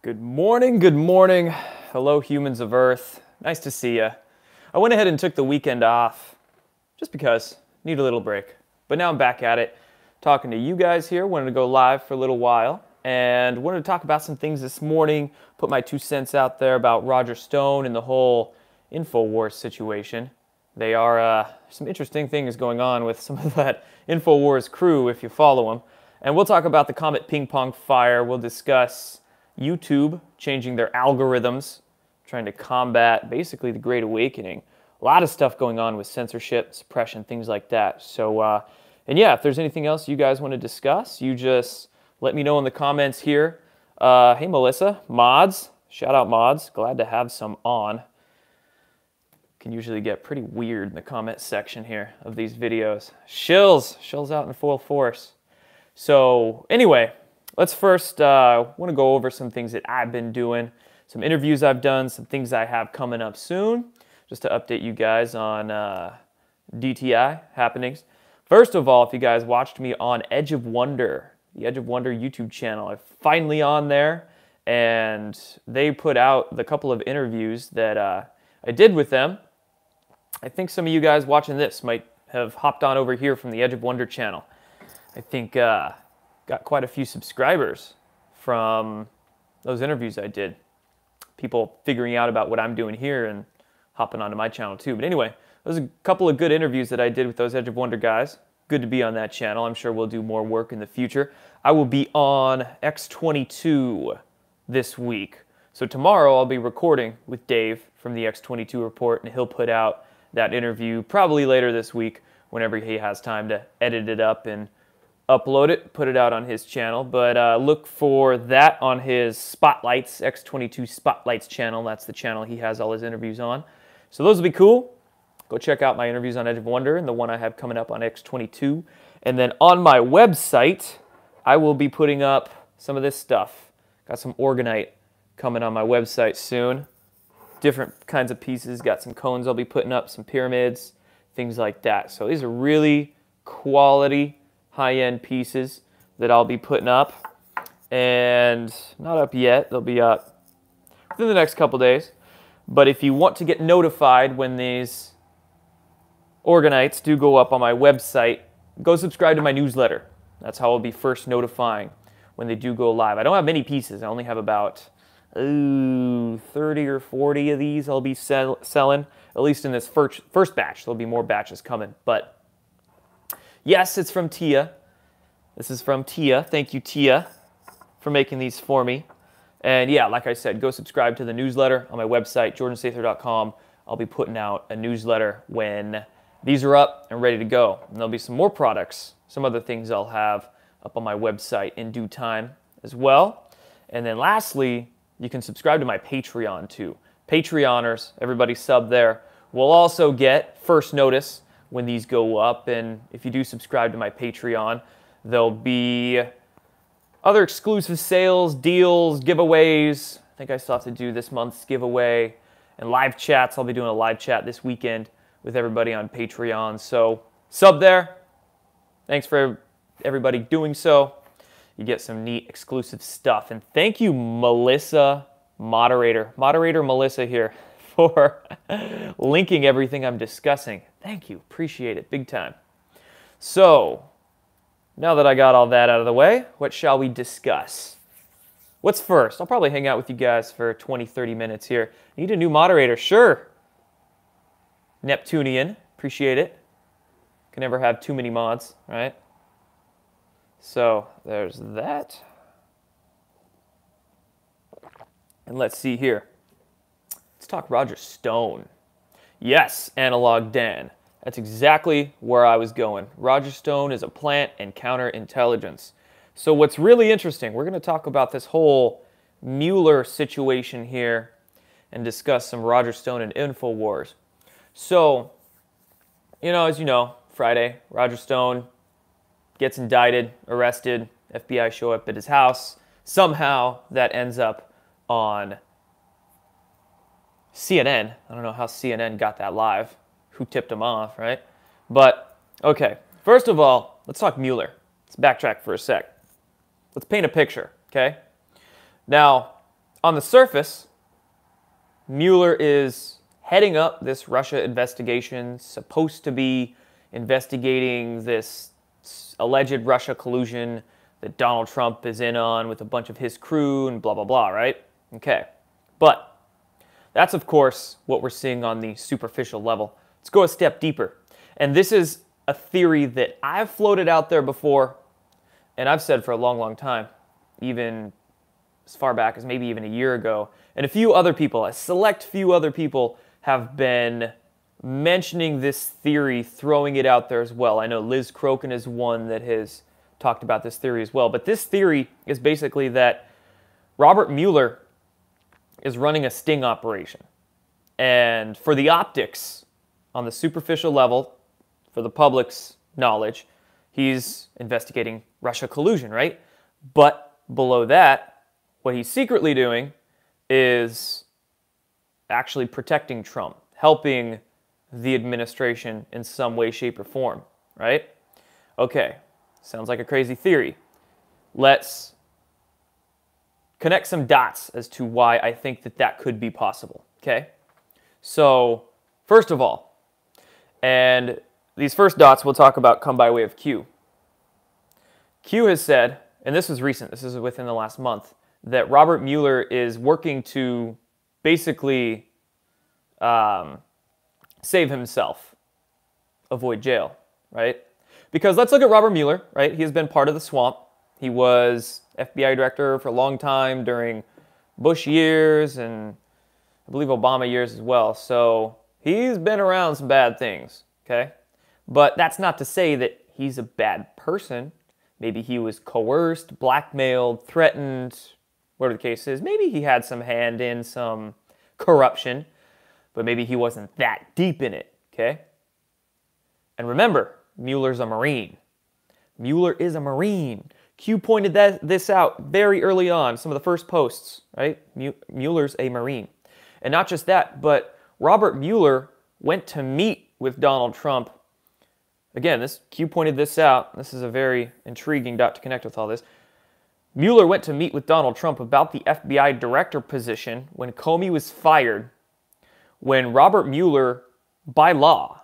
Good morning, good morning. Hello, humans of Earth. Nice to see ya. I went ahead and took the weekend off just because. Need a little break. But now I'm back at it, talking to you guys here. Wanted to go live for a little while and wanted to talk about some things this morning, put my 2 cents out there about Roger Stone and the whole Infowars situation. They are some interesting things going on with some of that Infowars crew if you follow them. And we'll talk about the Comet ping pong fire. We'll discuss YouTube changing their algorithms, trying to combat basically the Great Awakening. A lot of stuff going on with censorship, suppression, things like that. So, and yeah, if there's anything else you guys want to discuss, you just let me know in the comments here. Hey, Melissa, mods, shout out mods. Glad to have some on. Can usually get pretty weird in the comment section here of these videos. Shills out in full force. So anyway, let's first want to go over some things that I've been doing, some interviews I've done, some things I have coming up soon, just to update you guys on DTI happenings. First of all, if you guys watched me on Edge of Wonder, the Edge of Wonder YouTube channel, I'm finally on there, and they put out the couple of interviews that I did with them. I think some of you guys watching this might have hopped on over here from the Edge of Wonder channel. I think got quite a few subscribers from those interviews I did. People figuring out about what I'm doing here and hopping onto my channel too. But anyway, those are a couple of good interviews that I did with those Edge of Wonder guys. Good to be on that channel. I'm sure we'll do more work in the future. I will be on X22 this week. So tomorrow I'll be recording with Dave from the X22 Report, and he'll put out that interview probably later this week whenever he has time to edit it up and upload it, put it out on his channel. But look for that on his Spotlights, X22 Spotlights channel. That's the channel he has all his interviews on. So those will be cool. Go check out my interviews on Edge of Wonder and the one I have coming up on X22. And then on my website, I will be putting up some of this stuff. Got some Orgonite coming on my website soon. Different kinds of pieces. Got some cones I'll be putting up, some pyramids, things like that. So these are really quality, high-end pieces that I'll be putting up. And not up yet. They'll be up within the next couple days. But if you want to get notified when these Orgonites do go up on my website, go subscribe to my newsletter. That's how I'll be first notifying when they do go live. I don't have many pieces. I only have about 30 or 40 of these I'll be selling, at least in this first batch. There'll be more batches coming. But yes, it's from Tia. This is from Tia. Thank you, Tia, for making these for me. And yeah, like I said, go subscribe to the newsletter on my website, jordansather.com. I'll be putting out a newsletter when these are up and ready to go. And there'll be some more products, some other things I'll have up on my website in due time as well. And then lastly, you can subscribe to my Patreon too. Patreoners, everybody sub there, will also get first notice when these go up. And if you do subscribe to my Patreon, there'll be other exclusive sales, deals, giveaways. I think I still have to do this month's giveaway. And live chats. I'll be doing a live chat this weekend with everybody on Patreon. So sub there. Thanks for everybody doing so. You get some neat exclusive stuff. And thank you, Melissa, moderator Melissa here, for linking everything I'm discussing. Thank you. Appreciate it big time. So now that I got all that out of the way, what shall we discuss? What's first? I'll probably hang out with you guys for 20, 30 minutes here. Need a new moderator? Sure. Neptunian. Appreciate it. Can never have too many mods, right? So there's that. And let's see here. Let's talk Roger Stone. Yes, Analog Dan. That's exactly where I was going. Roger Stone is a plant and counterintelligence. So what's really interesting, we're going to talk about this whole Mueller situation here and discuss some Roger Stone and Infowars. So, as you know, Friday, Roger Stone gets indicted, arrested, FBI show up at his house. Somehow that ends up on CNN. I don't know how CNN got that live. Who tipped him off, right? But, okay, first of all, let's talk Mueller. Let's backtrack for a sec. Let's paint a picture, okay? Now, on the surface, Mueller is heading up this Russia investigation, supposed to be investigating this alleged Russia collusion that Donald Trump is in on with a bunch of his crew and blah, blah, blah, right? Okay. But that's, of course, what we're seeing on the superficial level. Let's go a step deeper. And this is a theory that I've floated out there before, and I've said for a long, long time, even as far back as maybe even a year ago. And a few other people, a select few other people, have been mentioning this theory, throwing it out there as well. I know Liz Crokin is one that has talked about this theory as well. But this theory is basically that Robert Mueller is running a sting operation. And for the optics, on the superficial level, for the public's knowledge, he's investigating Russia collusion, right? But below that, what he's secretly doing is actually protecting Trump, helping the administration in some way, shape, or form, right? Okay, sounds like a crazy theory. Let's connect some dots as to why I think that that could be possible, okay? So, first of all, and these first dots we'll talk about come by way of Q. Q has said, and this was recent, this is within the last month, that Robert Mueller is working to basically save himself, avoid jail, right? Because let's look at Robert Mueller, right? He has been part of the swamp. He was FBI director for a long time during Bush years and I believe Obama years as well. So he's been around some bad things, okay? But that's not to say that he's a bad person. Maybe he was coerced, blackmailed, threatened, whatever the case is. Maybe he had some hand in some corruption, but maybe he wasn't that deep in it, okay? And remember, Mueller's a Marine. Mueller is a Marine. Q pointed this out very early on, some of the first posts, right? Mueller's a Marine. And not just that, but Robert Mueller went to meet with Donald Trump. Again, Q pointed this out. This is a very intriguing dot to connect with all this. Mueller went to meet with Donald Trump about the FBI director position when Comey was fired, when Robert Mueller, by law,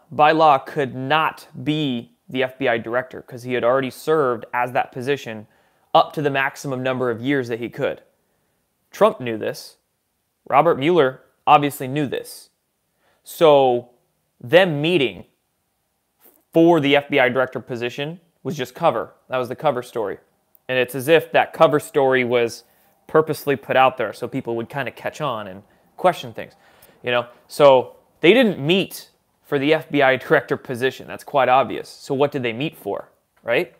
could not be the FBI director because he had already served as that position up to the maximum number of years that he could. Trump knew this. Robert Mueller obviously knew this. So them meeting for the FBI director position was just cover. That was the cover story. And it's as if that cover story was purposely put out there so people would kind of catch on and question things. You know, so they didn't meet for the FBI director position. That's quite obvious. So what did they meet for, right?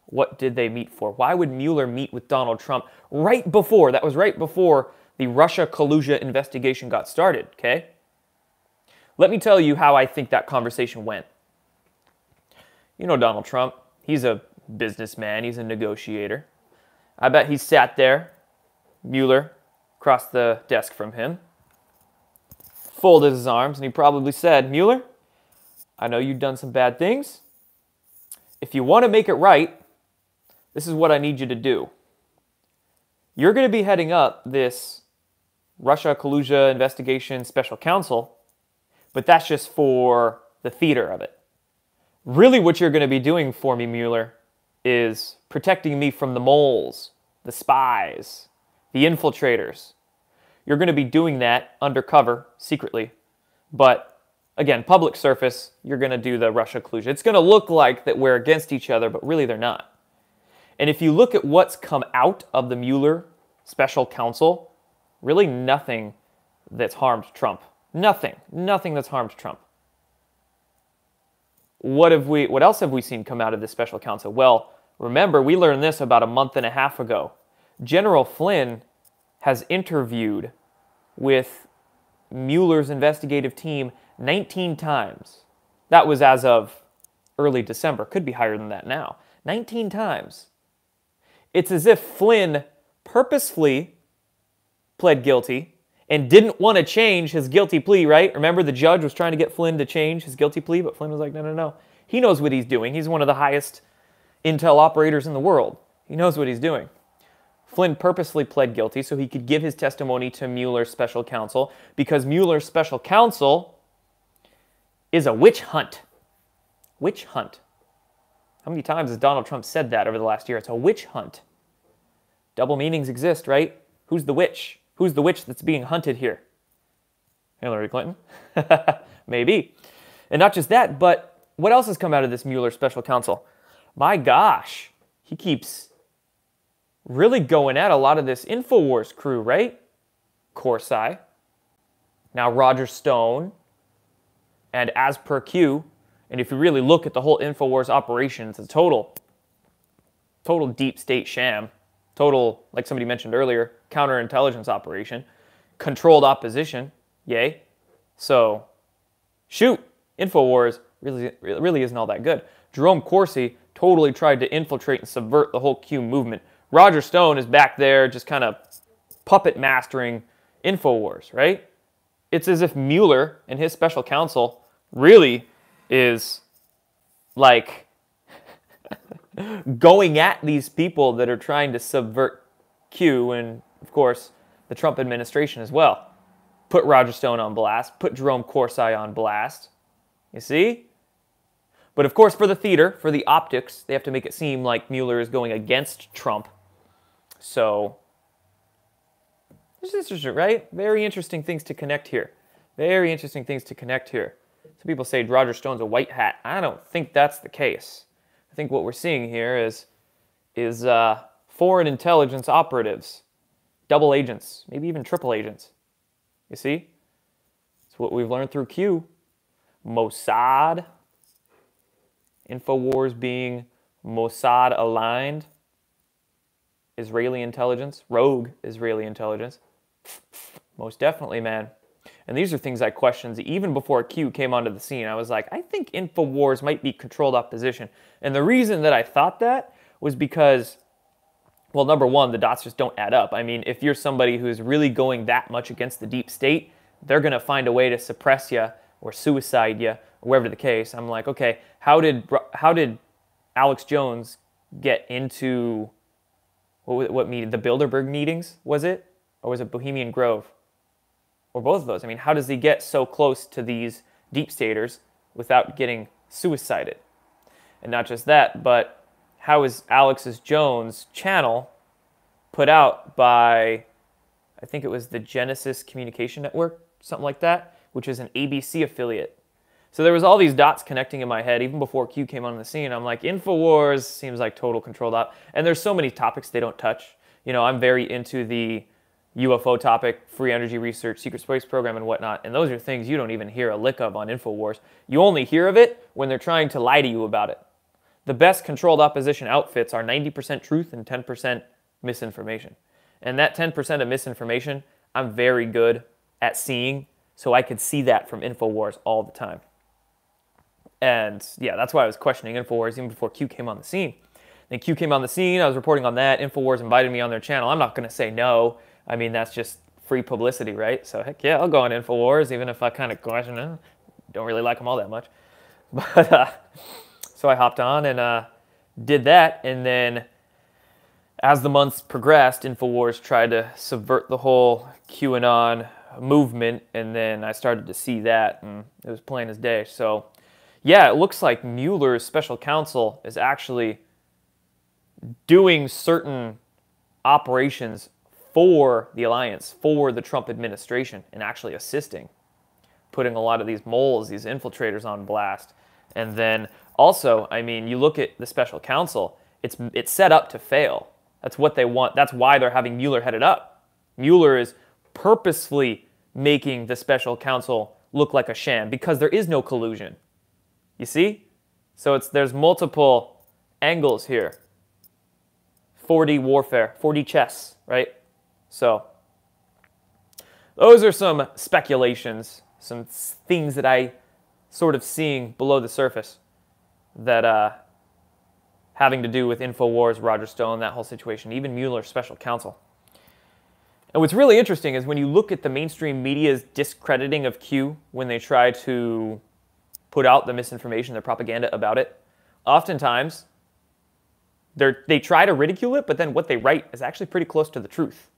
What did they meet for? Why would Mueller meet with Donald Trump right before, that was right before the Russia collusion investigation got started, okay? Let me tell you how I think that conversation went. You know Donald Trump, he's a businessman, he's a negotiator. I bet he sat there, Mueller, across the desk from him, folded his arms, and he probably said, Mueller, I know you've done some bad things. If you want to make it right, this is what I need you to do. You're going to be heading up this Russia collusion investigation special counsel, but that's just for the theater of it. Really what you're going to be doing for me, Mueller, is protecting me from the moles, the spies, the infiltrators. You're going to be doing that undercover, secretly. But, again, public surface, you're going to do the Russia collusion. It's going to look like that we're against each other, but really they're not. And if you look at what's come out of the Mueller special counsel, really nothing that's harmed Trump. Nothing that's harmed Trump. What else have we seen come out of this special counsel? Well, remember, we learned this about a month and a half ago. General Flynn has interviewed with Mueller's investigative team 19 times. That was as of early December. Could be higher than that now. 19 times. It's as if Flynn purposefully pled guilty and didn't want to change his guilty plea, right? Remember, the judge was trying to get Flynn to change his guilty plea, but Flynn was like, no. He knows what he's doing. He's one of the highest intel operators in the world. He knows what he's doing. Flynn purposely pled guilty so he could give his testimony to Mueller's special counsel, because Mueller's special counsel is a witch hunt. Witch hunt. How many times has Donald Trump said that over the last year? It's a witch hunt. Double meanings exist, right? Who's the witch? Who's the witch that's being hunted here? Hillary Clinton? Maybe. And not just that, but what else has come out of this Mueller special counsel? My gosh, he keeps really going at a lot of this Infowars crew, right? Corsi, now Roger Stone, and as per Q. And if you really look at the whole Infowars operation, it's a total deep state sham. Total, like somebody mentioned earlier, counterintelligence operation. Controlled opposition, yay. So, shoot, Infowars really isn't all that good. Jerome Corsi totally tried to infiltrate and subvert the whole Q movement. Roger Stone is back there just kind of puppet mastering Infowars, right? It's as if Mueller and his special counsel really is like going at these people that are trying to subvert Q and, of course, the Trump administration as well. Put Roger Stone on blast, put Jerome Corsi on blast. You see? But of course, for the theater, for the optics, they have to make it seem like Mueller is going against Trump. So, this is interesting, right? Very interesting things to connect here. Very interesting things to connect here. Some people say Roger Stone's a white hat. I don't think that's the case. I think what we're seeing here is foreign intelligence operatives, double agents, maybe even triple agents. You see? It's what we've learned through Q. Mossad, Infowars being Mossad aligned, Israeli intelligence, rogue Israeli intelligence. Most definitely, man. And these are things I questioned even before Q came onto the scene. I was like, I think Infowars might be controlled opposition. And the reason that I thought that was because, well, number one, the dots just don't add up. I mean, if you're somebody who's really going that much against the deep state, they're going to find a way to suppress you or suicide you, or whatever the case. I'm like, okay, how did Alex Jones get into, what meeting? The Bilderberg meetings, was it? Or was it Bohemian Grove? Or both of those. I mean, how does he get so close to these deep staters without getting suicided? And not just that, but how is Alex Jones' channel put out by, I think it was the Genesis Communication Network, something like that, which is an ABC affiliate. So there was all these dots connecting in my head even before Q came on the scene. I'm like, Infowars seems like total controlled op. And there's so many topics they don't touch. You know, I'm very into the UFO topic, free energy research, secret space program, and whatnot. And those are things you don't even hear a lick of on Infowars. You only hear of it when they're trying to lie to you about it. The best controlled opposition outfits are 90% truth and 10% misinformation. And that 10% of misinformation, I'm very good at seeing, so I could see that from Infowars all the time. And yeah, that's why I was questioning Infowars even before Q came on the scene. Then Q came on the scene, I was reporting on that, Infowars invited me on their channel. I'm not going to say no. I mean, that's just free publicity, right? So heck yeah, I'll go on Infowars, even if I kind of question them. Don't really like them all that much. But so I hopped on and did that, and then as the months progressed, Infowars tried to subvert the whole QAnon movement, and then I started to see that, and it was plain as day. So yeah, it looks like Mueller's special counsel is actually doing certain operations for the alliance, for the Trump administration, and actually assisting, putting a lot of these moles, these infiltrators on blast. And then also, I mean, you look at the special counsel, it's set up to fail. That's what they want. That's why they're having Mueller headed up. Mueller is purposefully making the special counsel look like a sham because there is no collusion. You see? So there's multiple angles here. 4D warfare, 4D chess, right? So those are some speculations, some things that I sort of seeing below the surface that having to do with Infowars, Roger Stone, that whole situation, even Mueller's special counsel. And what's really interesting is when you look at the mainstream media's discrediting of Q when they try to put out the misinformation, the propaganda about it, oftentimes they try to ridicule it, but then what they write is actually pretty close to the truth.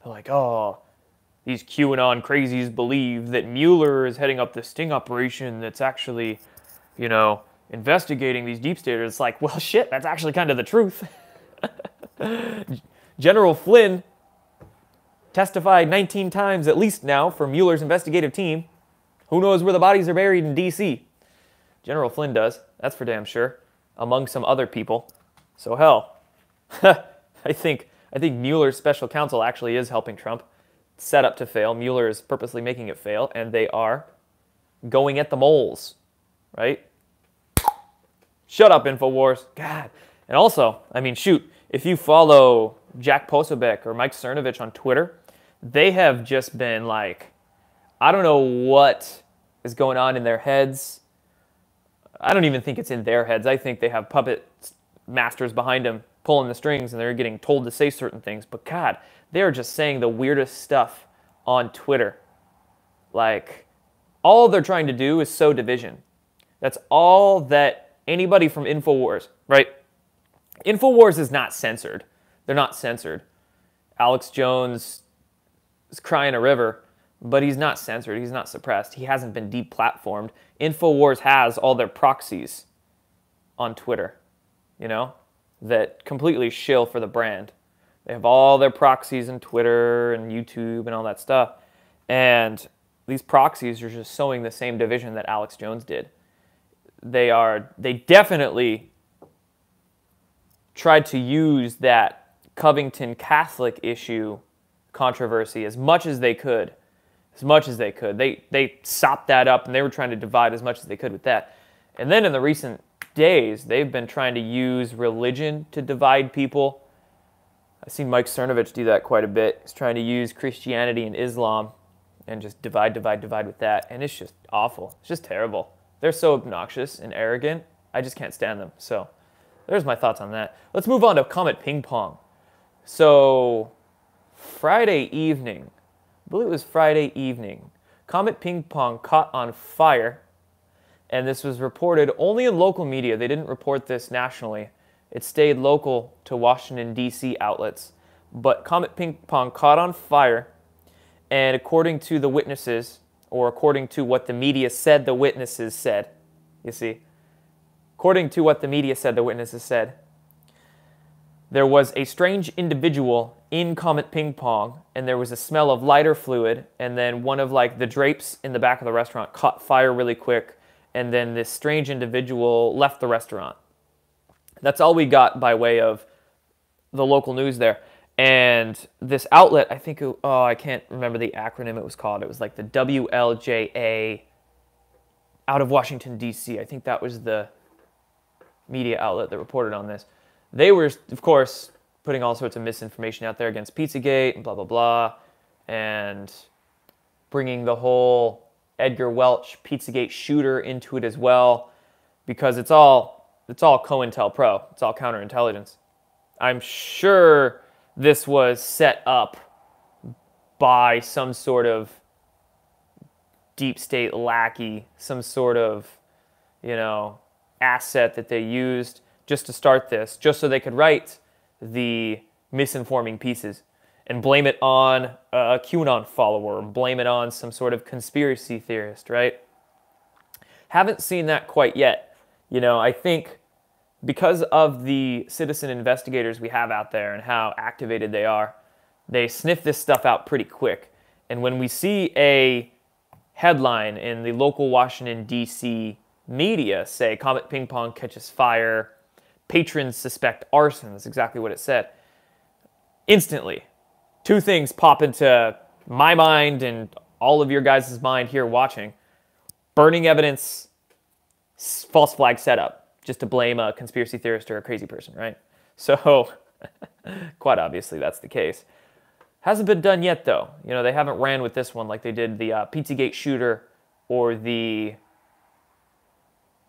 They're like, oh, these QAnon crazies believe that Mueller is heading up the sting operation that's actually, you know, investigating these deep staters. It's like, well, shit, that's actually kind of the truth. General Flynn testified 19 times at least now for Mueller's investigative team. Who knows where the bodies are buried in D.C.? General Flynn does. That's for damn sure. Among some other people. So hell, I think Mueller's special counsel actually is helping Trump. It's set up to fail. Mueller is purposely making it fail, and they are going at the moles, right? Shut up, Infowars. God. And also, I mean, shoot, if you follow Jack Posobiec or Mike Cernovich on Twitter, they have just been like, I don't know what is going on in their heads. I don't even think it's in their heads. I think they have puppet masters behind them pulling the strings and they're getting told to say certain things. But God, they're just saying the weirdest stuff on Twitter. Like, all they're trying to do is sow division. That's all that anybody from Infowars, right? Infowars is not censored. They're not censored. Alex Jones is crying a river, but he's not censored. He's not suppressed. He hasn't been deplatformed. Infowars has all their proxies on Twitter, you know, that completely shill for the brand. They have all their proxies in Twitter and YouTube and all that stuff. And these proxies are just sowing the same division that Alex Jones did. They definitely tried to use that Covington Catholic issue controversy as much as they could. As much as they could. They sopped that up and they were trying to divide as much as they could with that. And then in the recent days, they've been trying to use religion to divide people. I've seen Mike Cernovich do that quite a bit. He's trying to use Christianity and Islam and just divide with that. And it's just awful. It's just terrible. They're so obnoxious and arrogant. I just can't stand them. So there's my thoughts on that. Let's move on to Comet Ping Pong. So Friday evening, I believe it was Friday evening, Comet Ping Pong caught on fire. And this was reported only in local media. They didn't report this nationally. It stayed local to Washington, D.C. outlets. But Comet Ping Pong caught on fire. And according to the witnesses, or according to what the media said the witnesses said, you see, according to what the media said the witnesses said, there was a strange individual in Comet Ping Pong, and there was a smell of lighter fluid, and then one of like the drapes in the back of the restaurant caught fire really quick, and then this strange individual left the restaurant. That's all we got by way of the local news there. And this outlet, I think, I can't remember the acronym it was called. It was like the WLJA out of Washington, D.C. I think that was the media outlet that reported on this. They were, of course, putting all sorts of misinformation out there against Pizzagate and blah, blah, blah, and bringing the whole Edgar Welch Pizzagate shooter into it as well, because it's all COINTELPRO. It's all counterintelligence. I'm sure this was set up by some sort of deep state lackey, some sort of, you know, asset that they used just to start this, just so they could write the misinforming pieces and blame it on a QAnon follower, or blame it on some sort of conspiracy theorist, right? Haven't seen that quite yet. You know, I think because of the citizen investigators we have out there and how activated they are, they sniff this stuff out pretty quick. And when we see a headline in the local Washington, D.C. media say, Comet Ping Pong catches fire, patrons suspect arson, that's exactly what it said. Instantly, two things pop into my mind and all of your guys' mind here watching. Burning evidence, false flag setup, just to blame a conspiracy theorist or a crazy person, right? So, quite obviously that's the case. Hasn't been done yet, though. You know, they haven't ran with this one like they did the Pizzagate shooter or the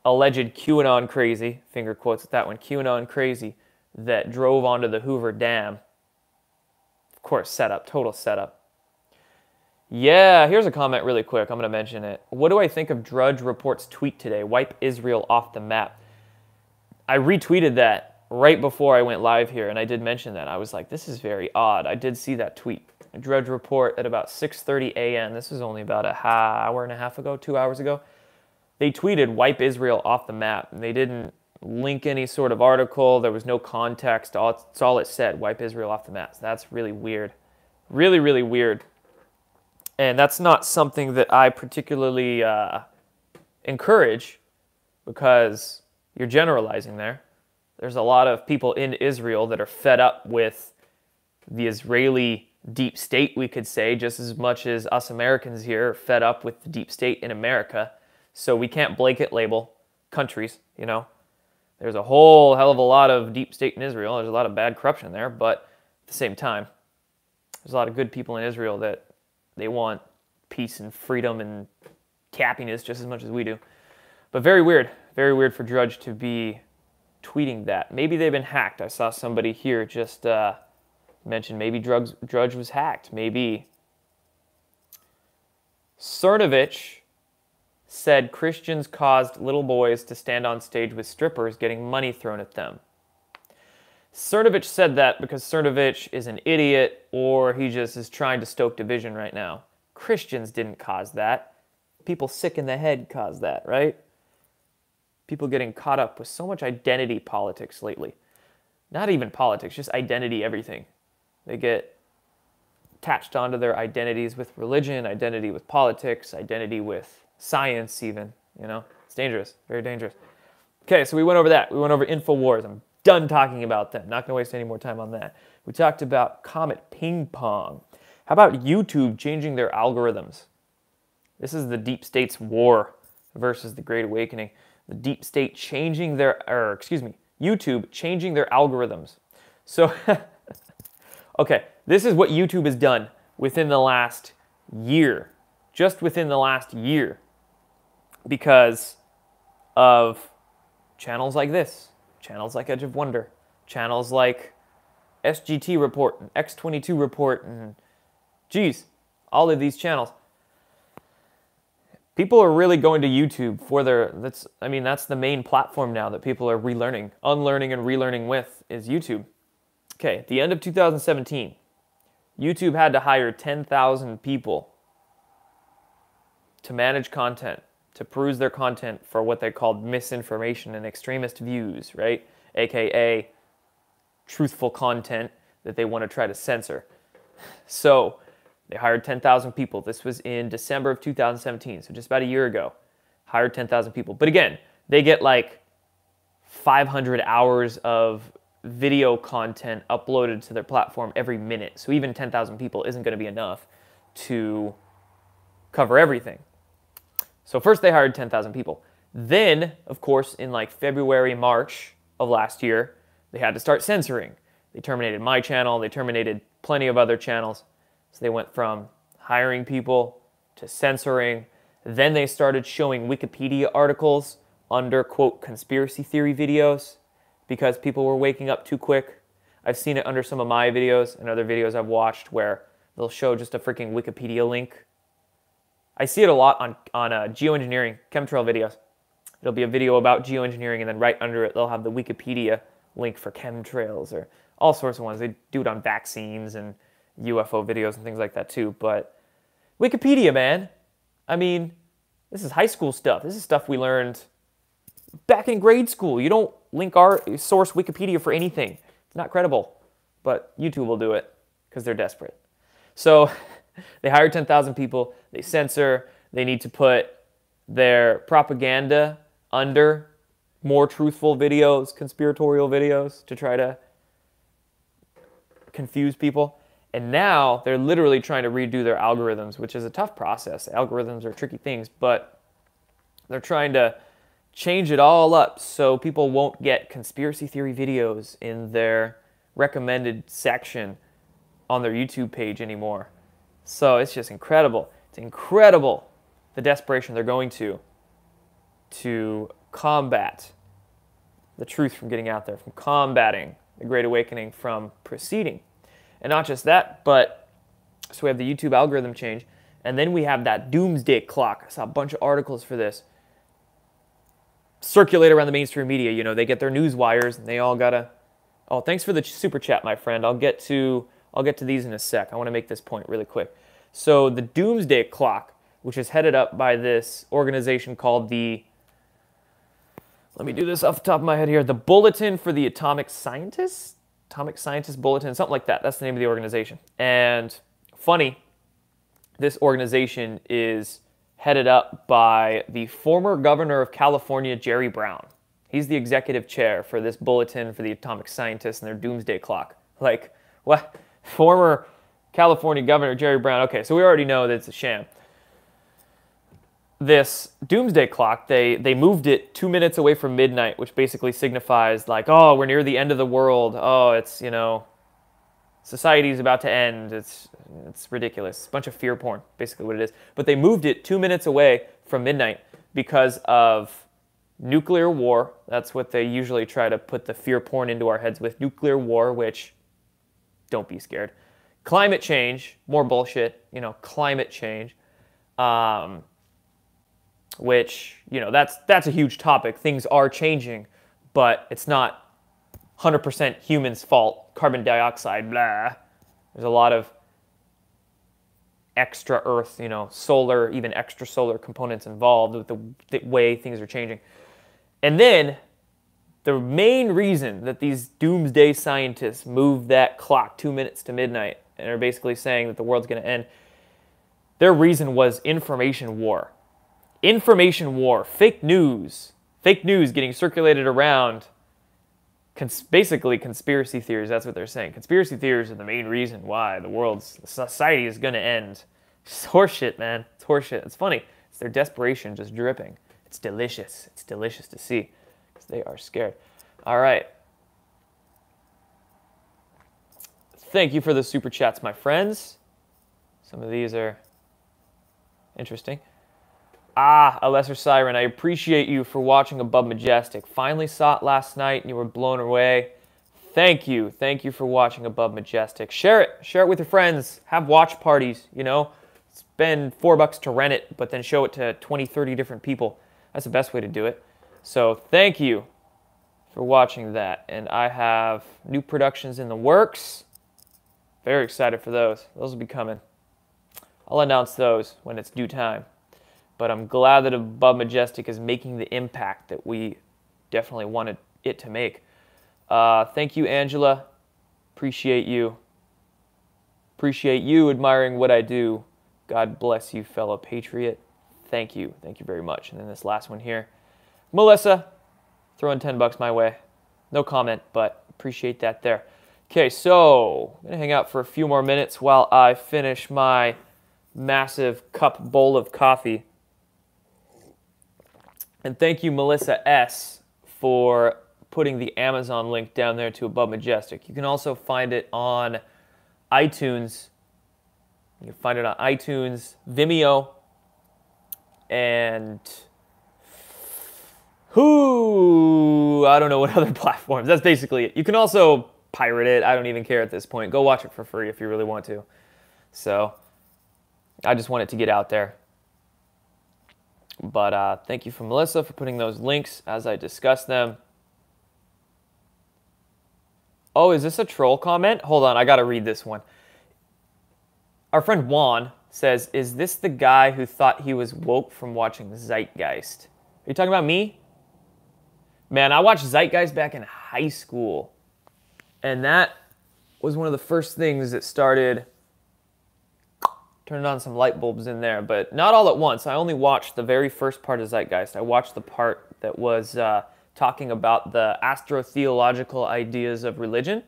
alleged QAnon crazy, finger quotes with that one, QAnon crazy, that drove onto the Hoover Dam. Of course, setup, total setup. Yeah, here's a comment really quick. I'm going to mention it. What do I think of Drudge Report's tweet today? Wipe Israel off the map. I retweeted that right before I went live here, and I did mention that. I was like, this is very odd. I did see that tweet. A Drudge Report at about 6:30 a.m. This was only about an hour and a half ago, 2 hours ago. They tweeted, wipe Israel off the map. And they didn't link any sort of article. There was no context. That's all it said, wipe Israel off the map. So that's really weird. Really, really weird. And that's not something that I particularly encourage, because you're generalizing there. There's a lot of people in Israel that are fed up with the Israeli deep state, we could say, just as much as us Americans here are fed up with the deep state in America. So we can't blanket label countries, you know. There's a whole hell of a lot of deep state in Israel. There's a lot of bad corruption there, but at the same time, there's a lot of good people in Israel that they want peace and freedom and happiness just as much as we do. But very weird for Drudge to be tweeting that. Maybe they've been hacked. I saw somebody here just mention maybe Drudge was hacked. Maybe. Cernovich said Christians caused little boys to stand on stage with strippers getting money thrown at them. Cernovich said that because Cernovich is an idiot, or he just is trying to stoke division right now. Christians didn't cause that. People sick in the head caused that, right? People getting caught up with so much identity politics lately. Not even politics, just identity everything. They get attached onto their identities with religion, identity with politics, identity with science even, you know. It's dangerous, very dangerous. Okay, so we went over that. We went over Infowars. I'm done talking about them. Not going to waste any more time on that. We talked about Comet ping pong. How about YouTube changing their algorithms? This is the deep state's war versus the Great Awakening. The deep state changing their, YouTube changing their algorithms. So, okay, this is what YouTube has done within the last year. Just within the last year. Because of channels like this, channels like Edge of Wonder, channels like SGT Report and X22 Report, and geez, all of these channels. People are really going to YouTube for their, that's the main platform now that people are relearning, unlearning and relearning with is YouTube. Okay, at the end of 2017, YouTube had to hire 10,000 people to manage content, to peruse their content for what they called misinformation and extremist views, right? AKA truthful content that they want to try to censor. So they hired 10,000 people. This was in December of 2017, so just about a year ago. Hired 10,000 people. But again, they get like 500 hours of video content uploaded to their platform every minute. So even 10,000 people isn't going to be enough to cover everything. So first they hired 10,000 people. Then, of course, in like February, March of last year, they had to start censoring. They terminated my channel. They terminated plenty of other channels. So they went from hiring people to censoring. Then they started showing Wikipedia articles under, quote, conspiracy theory videos because people were waking up too quick. I've seen it under some of my videos and other videos I've watched where they'll show just a freaking Wikipedia link. I see it a lot on geoengineering, chemtrail videos. It'll be a video about geoengineering, and then right under it, they'll have the Wikipedia link for chemtrails or all sorts of ones. They do it on vaccines and UFO videos and things like that too. But Wikipedia, man. I mean, this is high school stuff. This is stuff we learned back in grade school. You don't link our source Wikipedia for anything. It's not credible. But YouTube will do it because they're desperate. So they hire 10,000 people, they censor, they need to put their propaganda under more truthful videos, conspiratorial videos to try to confuse people. And now they're literally trying to redo their algorithms, which is a tough process. Algorithms are tricky things, but they're trying to change it all up so people won't get conspiracy theory videos in their recommended section on their YouTube page anymore. So it's just incredible. It's incredible the desperation they're going to combat the truth from getting out there, from combating the Great Awakening from proceeding. And not just that, but so we have the YouTube algorithm change, and then we have that doomsday clock. I saw a bunch of articles for this circulate around the mainstream media. You know, they get their news wires, and they all gotta Oh, thanks for the super chat, my friend. I'll get to these in a sec. I want to make this point really quick. So the Doomsday Clock, which is headed up by this organization called the, let me do this off the top of my head here, the Bulletin for the Atomic Scientists? Atomic Scientist Bulletin, something like that. That's the name of the organization. And funny, this organization is headed up by the former governor of California, Jerry Brown. He's the executive chair for this Bulletin for the Atomic Scientists and their Doomsday Clock. Like, what? Former California Governor Jerry Brown. Okay, so we already know that it's a sham. This Doomsday Clock, they moved it 2 minutes away from midnight, which basically signifies like, oh, we're near the end of the world. Oh, it's, you know, society's about to end. It's ridiculous. It's a bunch of fear porn, basically what it is. But they moved it 2 minutes away from midnight because of nuclear war. That's what they usually try to put the fear porn into our heads with. Nuclear war, which, don't be scared. Climate change, more bullshit, you know, climate change. Which, you know, that's a huge topic. Things are changing, but it's not 100% humans' fault. Carbon dioxide, blah. There's a lot of extra Earth, you know, solar, even extrasolar components involved with the way things are changing. And then the main reason that these doomsday scientists moved that clock 2 minutes to midnight and are basically saying that the world's going to end, their reason was information war. Information war, fake news getting circulated around, basically conspiracy theories, that's what they're saying. Conspiracy theories are the main reason why the society is going to end. It's horseshit, man. It's horseshit. It's funny. It's their desperation just dripping. It's delicious. It's delicious to see because they are scared. All right. Thank you for the super chats, my friends. Some of these are interesting. A Lesser Siren, I appreciate you for watching Above Majestic. Finally saw it last night and you were blown away. Thank you. Thank you for watching Above Majestic. Share it. Share it with your friends. Have watch parties, you know. Spend $4 to rent it, but then show it to 20, 30 different people. That's the best way to do it. So thank you for watching that. And I have new productions in the works. Very excited for those. Those will be coming. I'll announce those when it's due time. But I'm glad that Above Majestic is making the impact that we definitely wanted it to make. Thank you, Angela. Appreciate you. Appreciate you admiring what I do. God bless you, fellow patriot. Thank you. Thank you very much. And then this last one here. Melissa, throwing $10 my way. No comment, but appreciate that there. Okay, so I'm going to hang out for a few more minutes while I finish my massive bowl of coffee. And thank you, Melissa S., for putting the Amazon link down there to Above Majestic. You can also find it on iTunes. You can find it on iTunes, Vimeo, and I don't know what other platforms. That's basically it. You can also pirate it. I don't even care at this point. Go watch it for free if you really want to. So I just want it to get out there. But thank you for Melissa for putting those links as I discuss them. Oh, is this a troll comment? Hold on, I gotta read this one. Our friend Juan says, is this the guy who thought he was woke from watching Zeitgeist? Are you talking about me? Man, I watched Zeitgeist back in high school. And that was one of the first things that started turning on some light bulbs in there, but not all at once. I only watched the very first part of Zeitgeist. I watched the part that was talking about the astrotheological ideas of religion,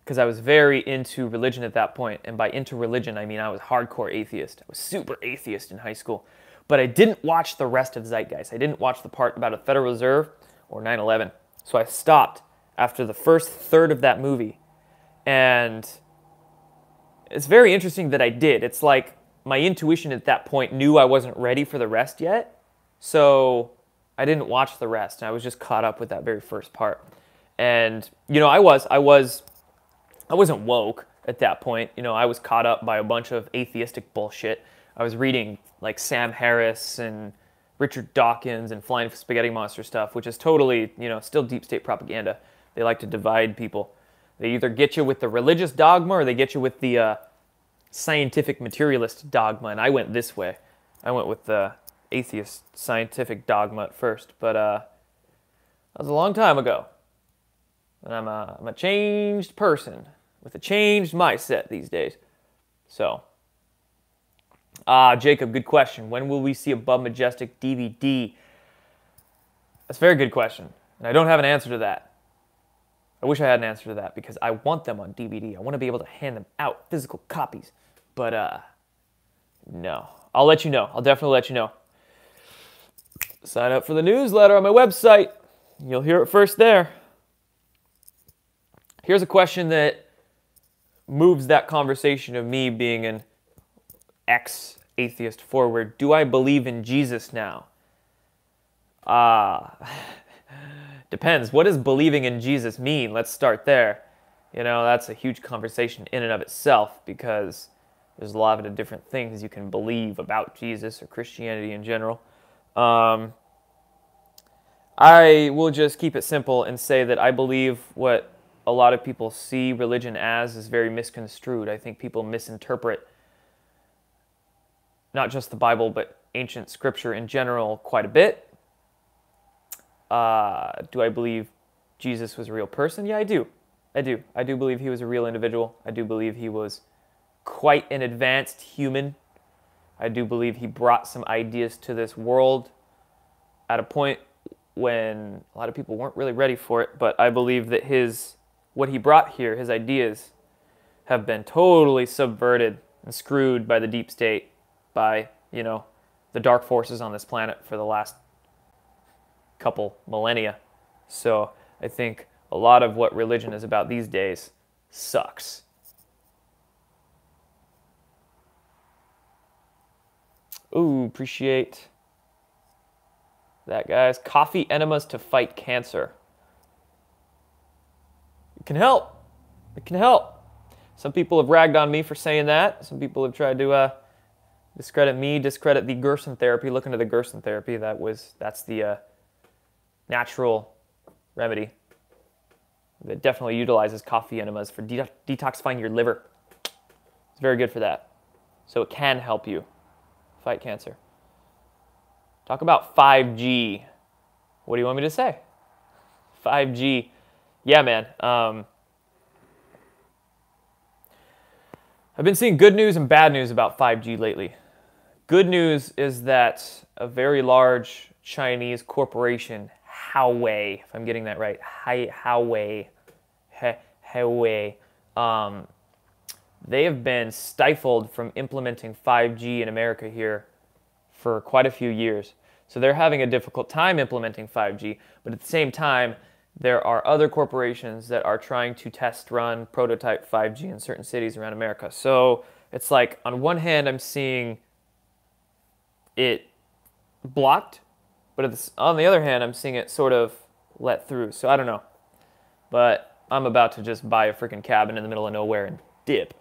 because I was very into religion at that point. And by into religion, I mean I was hardcore atheist. I was super atheist in high school. But I didn't watch the rest of Zeitgeist. I didn't watch the part about a Federal Reserve or 9/11. So I stopped after the first third of that movie. And it's very interesting that I did. It's like my intuition at that point knew I wasn't ready for the rest yet. So I didn't watch the rest. I was just caught up with that very first part. And, you know, I wasn't woke at that point. You know, I was caught up by a bunch of atheistic bullshit. I was reading like Sam Harris and Richard Dawkins and Flying Spaghetti Monster stuff, which is totally, you know, still deep state propaganda. They like to divide people. They either get you with the religious dogma or they get you with the scientific materialist dogma, and I went this way. I went with the atheist scientific dogma at first, but that was a long time ago. And I'm a changed person with a changed mindset these days. So, Jacob, good question. When will we see Above Majestic DVD? That's a very good question, and I don't have an answer to that. I wish I had an answer to that because I want them on DVD. I want to be able to hand them out, physical copies. But, no. I'll let you know. I'll definitely let you know. Sign up for the newsletter on my website. You'll hear it first there. Here's a question that moves that conversation of me being an ex-atheist forward. Do I believe in Jesus now? Depends. What does believing in Jesus mean? Let's start there. You know, that's a huge conversation in and of itself because there's a lot of different things you can believe about Jesus or Christianity in general. I will just keep it simple and say that I believe what a lot of people see religion as is very misconstrued. I think people misinterpret not just the Bible, but ancient scripture in general quite a bit. Do I believe Jesus was a real person? Yeah, I do. I do believe he was a real individual. I do believe he was quite an advanced human. I do believe he brought some ideas to this world at a point when a lot of people weren't really ready for it, but I believe that what he brought here, his ideas, have been totally subverted and screwed by the deep state, by, you know, the dark forces on this planet for the last couple millennia. So I think a lot of what religion is about these days sucks. Ooh, appreciate that, guys. Coffee enemas to fight cancer. It can help. It can help. Some people have ragged on me for saying that. Some people have tried to discredit me, discredit the Gerson therapy. Look into the Gerson therapy. That's the natural remedy that definitely utilizes coffee enemas for detoxifying your liver. It's very good for that. So it can help you fight cancer. Talk about 5G. What do you want me to say? 5G. Yeah, man. I've been seeing good news and bad news about 5G lately. Good news is that a very large Chinese corporation, Huawei, if I'm getting that right, Huawei, they have been stifled from implementing 5G in America here for quite a few years. So they're having a difficult time implementing 5G, but at the same time, there are other corporations that are trying to test run prototype 5G in certain cities around America. So it's like, on one hand, I'm seeing it blocked, but on the other hand, I'm seeing it sort of let through. So I don't know. But I'm about to just buy a freaking cabin in the middle of nowhere and dip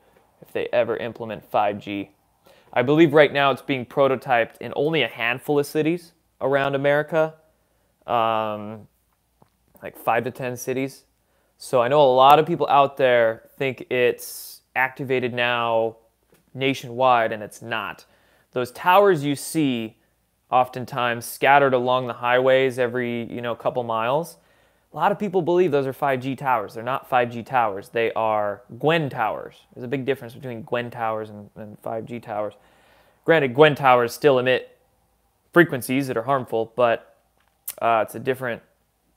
if they ever implement 5G. I believe right now it's being prototyped in only a handful of cities around America, like 5 to 10 cities. So I know a lot of people out there think it's activated now nationwide, and it's not. Those towers you see oftentimes scattered along the highways every, couple miles, a lot of people believe those are 5G towers. They're not 5G towers. They are Gwen towers. There's a big difference between Gwen towers and 5G towers. Granted, Gwen towers still emit frequencies that are harmful, but it's a different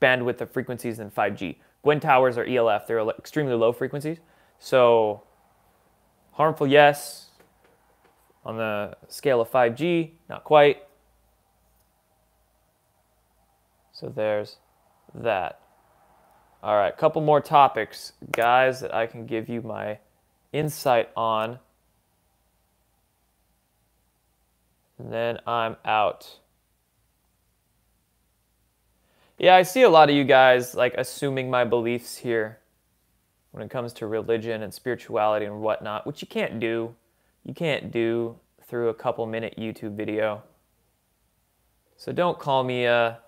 bandwidth of frequencies than 5G. Gwen towers are ELF. They're extremely low frequencies. So harmful, yes. On the scale of 5G, not quite. So there's that. All right, a couple more topics, guys, that I can give you my insight on. And then I'm out. Yeah, I see a lot of you guys assuming my beliefs here when it comes to religion and spirituality and whatnot, which you can't do. You can't do through a couple-minute YouTube video. So don't call me a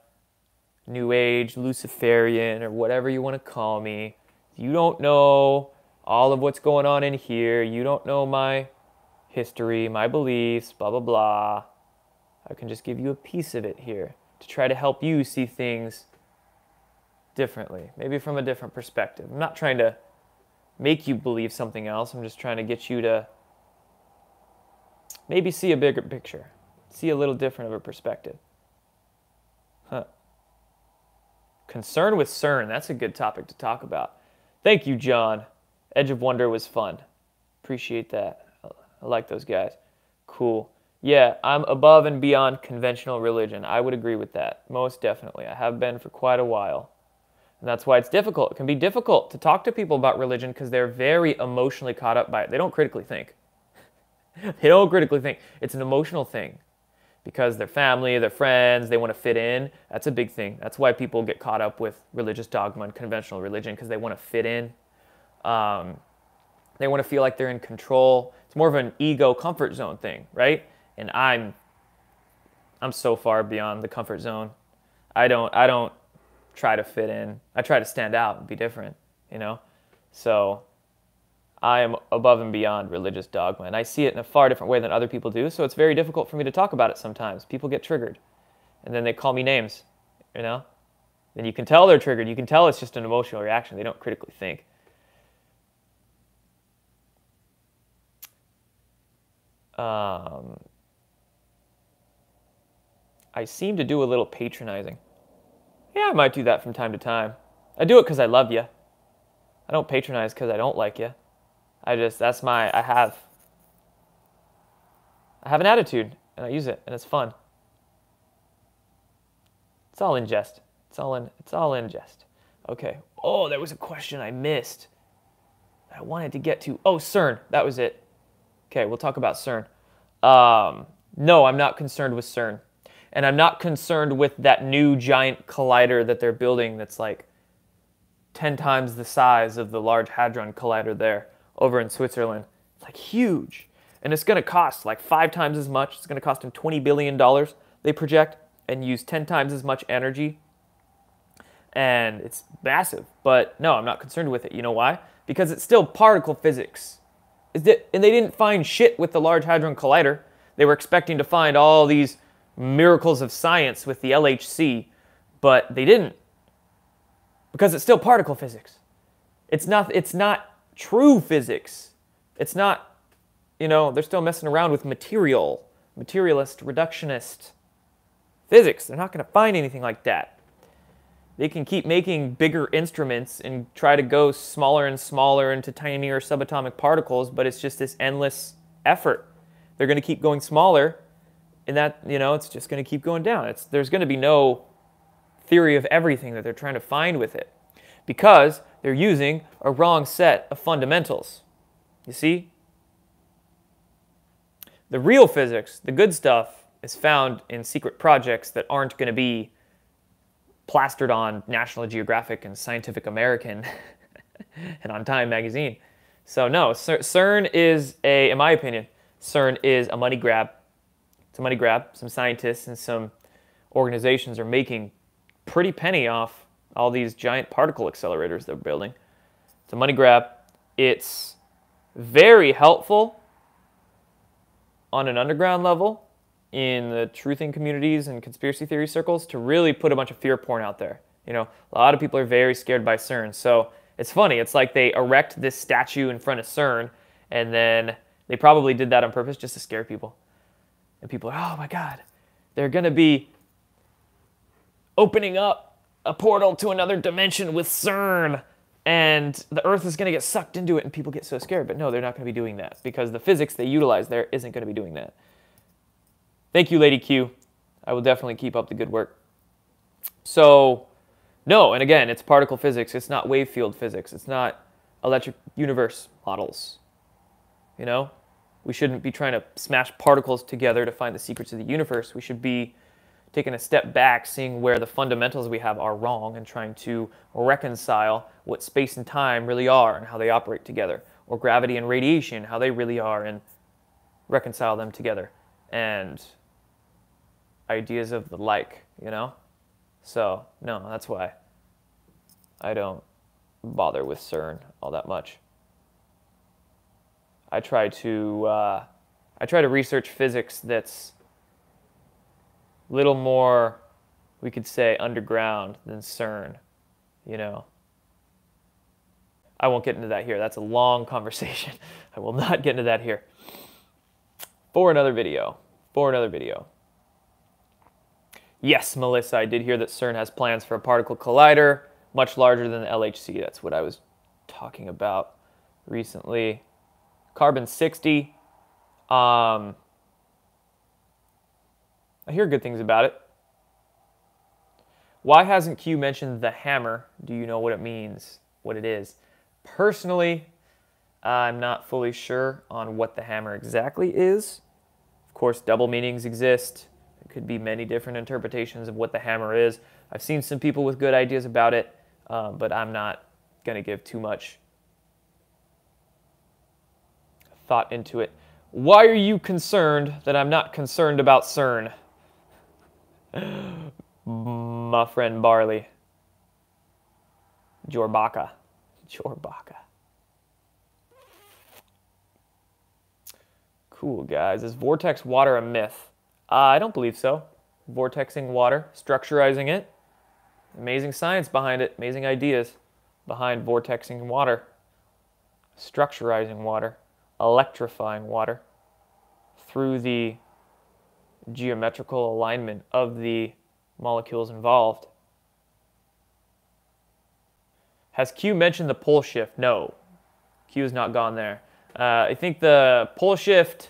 New Age, Luciferian, or whatever you want to call me. You don't know all of what's going on in here. You don't know my history, my beliefs, blah, blah, blah. I can just give you a piece of it here to try to help you see things differently, maybe from a different perspective. I'm not trying to make you believe something else. I'm just trying to get you to maybe see a bigger picture, see a little different of a perspective. Huh. Concern with CERN, that's a good topic to talk about. Thank you, John. Edge of Wonder was fun. Appreciate that. I like those guys. Cool. Yeah, I'm above and beyond conventional religion. I would agree with that. Most definitely. I have been for quite a while. And that's why it's difficult. It can be difficult to talk to people about religion because they're very emotionally caught up by it. They don't critically think. They don't critically think. It's an emotional thing. Because their family, their friends, they want to fit in. That's a big thing. That's why people get caught up with religious dogma and conventional religion, because they want to fit in. They want to feel like they're in control. It's more of an ego comfort zone thing, right? And I'm so far beyond the comfort zone. I don't try to fit in. I try to stand out and be different, you know? So I am above and beyond religious dogma, and I see it in a far different way than other people do, so it's very difficult for me to talk about it sometimes. People get triggered, and then they call me names, you know? And you can tell they're triggered. You can tell it's just an emotional reaction. They don't critically think. I seem to do a little patronizing. Yeah, I might do that from time to time. I do it because I love you. I don't patronize because I don't like you. I have an attitude, and I use it, and it's fun. It's all in jest. It's all in jest. Okay. Oh, there was a question I missed that I wanted to get to. Oh, CERN. That was it. Okay, we'll talk about CERN. No, I'm not concerned with CERN. And I'm not concerned with that new giant collider that they're building that's like 10 times the size of the Large Hadron Collider there over in Switzerland. It's like huge. And it's going to cost like 5 times as much. It's going to cost them $20 billion, they project, and use 10 times as much energy. And it's massive. But no, I'm not concerned with it. You know why? Because it's still particle physics. And they didn't find shit with the Large Hadron Collider. They were expecting to find all these miracles of science with the LHC, but they didn't. Because it's still particle physics. It's not true physics. It's not, they're still messing around with materialist, reductionist physics. They're not going to find anything like that. They can keep making bigger instruments and try to go smaller and smaller into tinier subatomic particles, but it's just this endless effort. They're going to keep going smaller, and that, it's just going to keep going down. There's going to be no theory of everything that they're trying to find with it, because they're using a wrong set of fundamentals. You see? The real physics, the good stuff, is found in secret projects that aren't going to be plastered on National Geographic and Scientific American and on Time magazine. So no, CERN is in my opinion, CERN is a money grab. It's a money grab. Some scientists and some organizations are making pretty penny off all these giant particle accelerators they're building. It's a money grab. It's very helpful on an underground level in the truthing communities and conspiracy theory circles to really put a bunch of fear porn out there. A lot of people are very scared by CERN. So it's funny. It's like they erect this statue in front of CERN, and then they probably did that on purpose just to scare people. And people are, oh my God, they're going to be opening up a portal to another dimension with CERN, and the Earth is going to get sucked into it, and people get so scared. But no, they're not going to be doing that, because the physics they utilize there isn't going to be doing that. Thank you, Lady Q. I will definitely keep up the good work. So, no, and again, it's particle physics. It's not wave field physics. It's not electric universe models. We shouldn't be trying to smash particles together to find the secrets of the universe. We should be taking a step back, seeing where the fundamentals we have are wrong, and trying to reconcile what space and time really are and how they operate together, or gravity and radiation, how they really are, and reconcile them together. And ideas of the like, So, no, that's why I don't bother with CERN all that much. I try to research physics that's a little more, we could say, underground than CERN, you know. I won't get into that here. That's a long conversation. I will not get into that here. For another video. Yes, Melissa, I did hear that CERN has plans for a particle collider much larger than the LHC. That's what I was talking about recently. Carbon-60. I hear good things about it. Why hasn't Q mentioned the hammer? Do you know what it means, what it is? Personally, I'm not fully sure on what the hammer exactly is. Of course, double meanings exist. There could be many different interpretations of what the hammer is. I've seen some people with good ideas about it, but I'm not going to give too much thought into it. Why are you concerned that I'm not concerned about CERN? My friend Barley. Jorbaka. Cool, guys. Is vortex water a myth? I don't believe so. Vortexing water, structurizing it. Amazing science behind it. Amazing ideas behind vortexing water. Structurizing water. Electrifying water. Through the geometrical alignment of the molecules involved. Has Q mentioned the pole shift? No. Q has not gone there. I think the pole shift,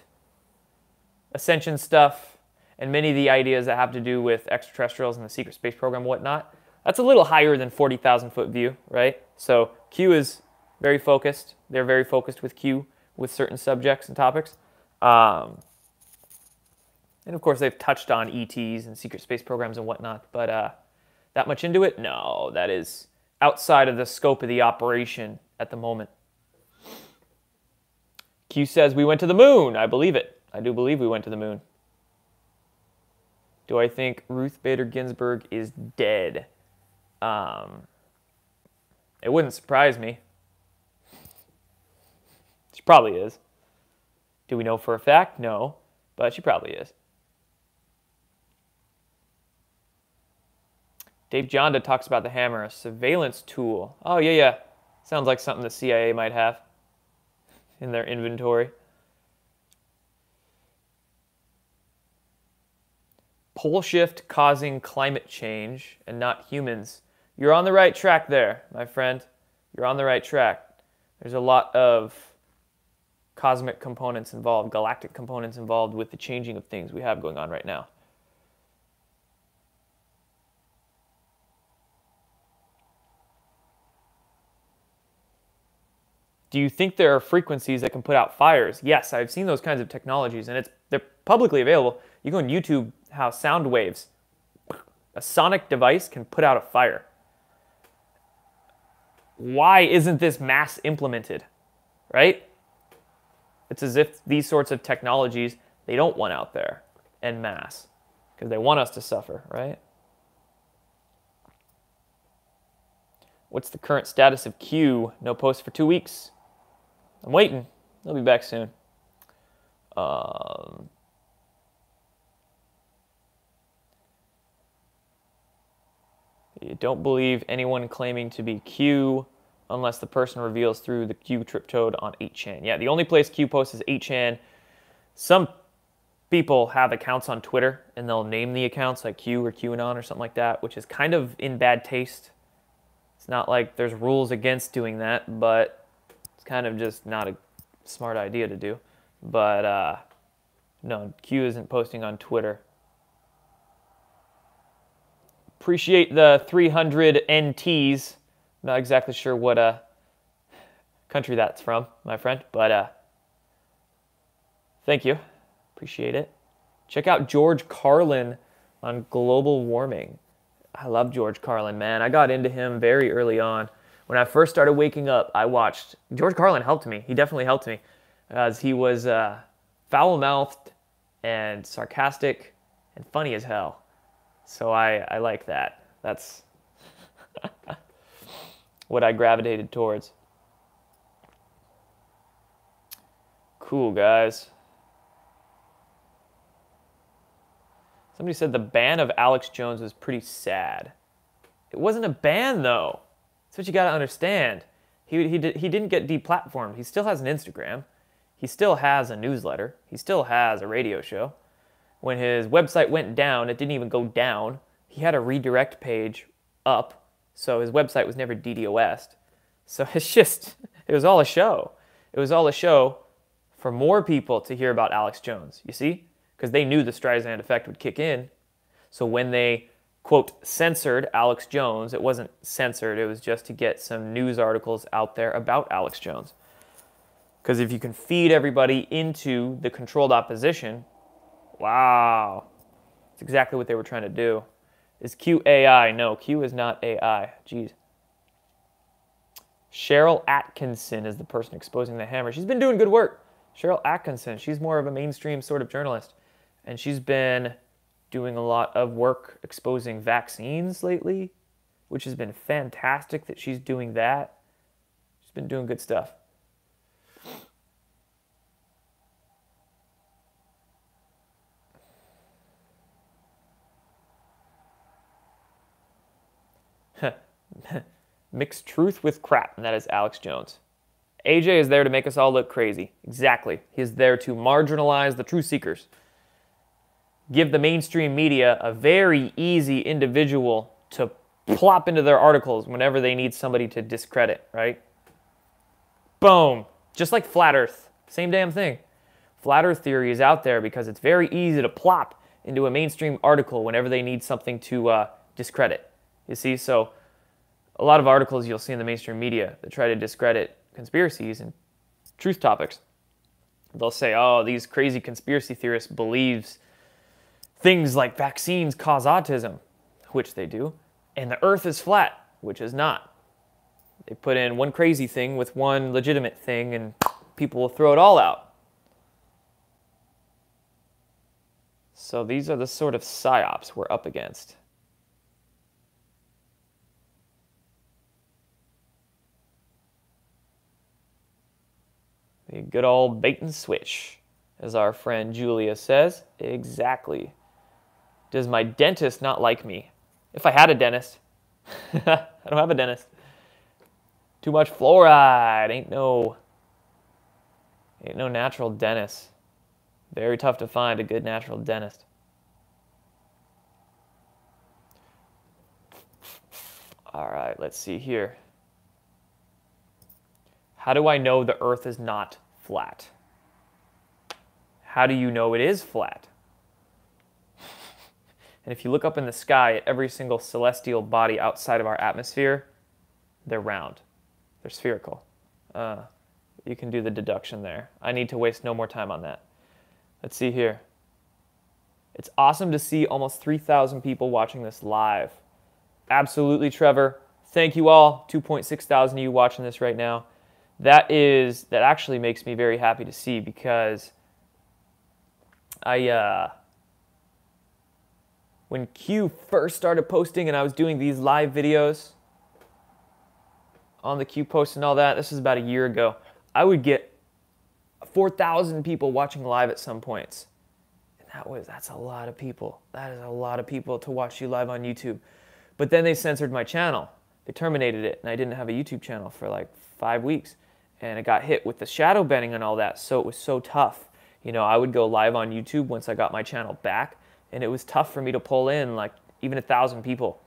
ascension stuff, and many of the ideas that have to do with extraterrestrials and the secret space program and whatnot, that's a little higher than 40,000 foot view, right? So Q is very focused. They're very focused with Q with certain subjects and topics. And of course, they've touched on ETs and secret space programs and whatnot, but that much into it? No, that is outside of the scope of the operation at the moment. Q says we went to the moon. I believe it. I do believe we went to the moon. Do I think Ruth Bader Ginsburg is dead? It wouldn't surprise me. She probably is. Do we know for a fact? No, but she probably is. Dave Jonda talks about the hammer, a surveillance tool. Oh, yeah. Sounds like something the CIA might have in their inventory. Pole shift causing climate change and not humans. You're on the right track there, my friend. You're on the right track. There's a lot of cosmic components involved, galactic components involved with the changing of things we have going on right now. Do you think there are frequencies that can put out fires? Yes, I've seen those kinds of technologies, and they're publicly available. You go on YouTube, how sound waves, a sonic device can put out a fire. Why isn't this mass implemented, right? It's as if these sorts of technologies, they don't want out there en masse, because they want us to suffer, right? What's the current status of Q? No post for 2 weeks. I'm waiting. They'll be back soon. You don't believe anyone claiming to be Q unless the person reveals through the Q cryptode on 8chan. Yeah, the only place Q posts is 8chan. Some people have accounts on Twitter, and they'll name the accounts like Q or QAnon or something like that, which is kind of in bad taste. It's not like there's rules against doing that, but it's kind of just not a smart idea to do. But no, Q isn't posting on Twitter. Appreciate the 300 NTs. Not exactly sure what country that's from, my friend, but thank you. Appreciate it. Check out George Carlin on global warming. I love George Carlin, man. I got into him very early on. When I first started waking up, I watched. George Carlin helped me. He definitely helped me, as he was foul-mouthed and sarcastic and funny as hell. So I like that. That's what I gravitated towards. Cool, guys. Somebody said the ban of Alex Jones was pretty sad. It wasn't a ban, though. That's what you got to understand. He didn't get deplatformed. He still has an Instagram. He still has a newsletter. He still has a radio show. When his website went down, it didn't even go down. He had a redirect page up, so his website was never DDoS'd. So it's just, it was all a show. It was all a show for more people to hear about Alex Jones, you see? Because they knew the Streisand effect would kick in. So when they, quote, censored Alex Jones, it wasn't censored, it was just to get some news articles out there about Alex Jones. Because if you can feed everybody into the controlled opposition, wow, that's exactly what they were trying to do. Is Q AI? No, Q is not AI. Jeez. Cheryl Atkinson is the person exposing the hammer. She's been doing good work. Cheryl Atkinson, she's more of a mainstream sort of journalist. And she's been doing a lot of work exposing vaccines lately, which has been fantastic that she's doing that. She's been doing good stuff. Mix truth with crap, and that is Alex Jones. AJ is there to make us all look crazy. Exactly. He is there to marginalize the truth seekers. Give the mainstream media a very easy individual to plop into their articles whenever they need somebody to discredit, right? Boom. Just like Flat Earth. Same damn thing. Flat Earth theory is out there because it's very easy to plop into a mainstream article whenever they need something to discredit. You see, so a lot of articles you'll see in the mainstream media that try to discredit conspiracies and truth topics. They'll say, oh, these crazy conspiracy theorists believes things like vaccines cause autism, which they do, and the earth is flat, which is not. They put in one crazy thing with one legitimate thing and people will throw it all out. So these are the sort of psyops we're up against. The good old bait and switch, as our friend Julia says. Exactly. Does my dentist not like me? If I had a dentist. I don't have a dentist. Too much fluoride. Ain't no natural dentist. Very tough to find a good natural dentist. All right, let's see here. How do I know the Earth is not flat? How do you know it is flat? And if you look up in the sky at every single celestial body outside of our atmosphere, they're round. They're spherical. You can do the deduction there. I need to waste no more time on that. Let's see here. It's awesome to see almost 3,000 people watching this live. Absolutely, Trevor. Thank you all. 2.6 thousand of you watching this right now. That actually makes me very happy to see because when Q first started posting and I was doing these live videos on the Q post and all that, this was about a year ago, I would get 4,000 people watching live at some points. And that's a lot of people. That is a lot of people to watch you live on YouTube. But then they censored my channel. They terminated it and I didn't have a YouTube channel for like 5 weeks. And it got hit with the shadow banning and all that, so it was so tough. You know, I would go live on YouTube once I got my channel back, and it was tough for me to pull in like even 1,000 people.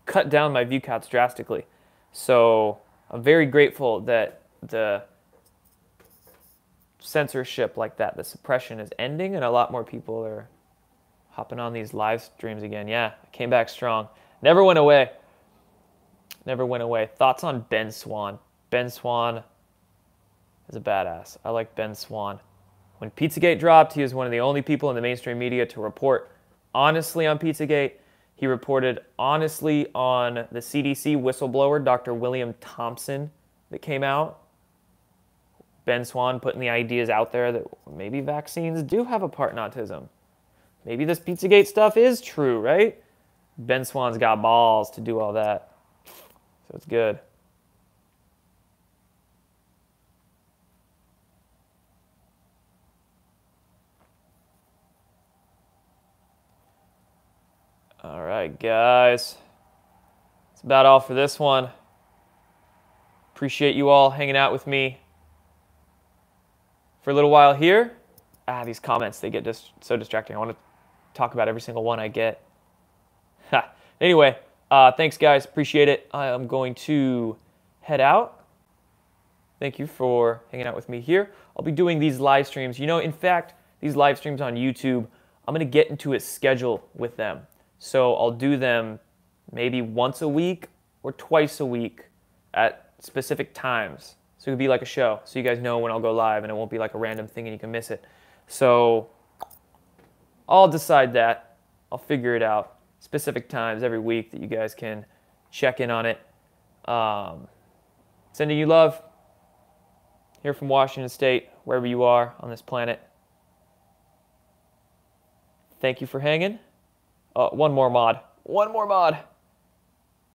Cut down my view counts drastically. So I'm very grateful that the censorship like that, the suppression is ending, and a lot more people are hopping on these live streams again. Yeah, I came back strong. Never went away. Never went away. Thoughts on Ben Swan? Ben Swan is a badass. I like Ben Swan. When Pizzagate dropped, he was one of the only people in the mainstream media to report honestly on Pizzagate. He reported honestly on the CDC whistleblower, Dr. William Thompson, that came out. Ben Swan putting the ideas out there that maybe vaccines do have a part in autism. Maybe this Pizzagate stuff is true, right? Ben Swan's got balls to do all that. So it's good. All right, guys. That's about all for this one. Appreciate you all hanging out with me for a little while here. These comments, they get just so distracting. I want to talk about every single one I get. Anyway, thanks, guys. Appreciate it. I am going to head out. Thank you for hanging out with me here. I'll be doing these live streams. You know, in fact, these live streams on YouTube, I'm going to get into a schedule with them. So I'll do them maybe once a week or twice a week at specific times. So it could be like a show, so you guys know when I'll go live and it won't be like a random thing and you can miss it. So I'll decide that. I'll figure it out. Specific times every week that you guys can check in on it. Sending you love here from Washington State, wherever you are on this planet. Thank you for hanging. One more mod.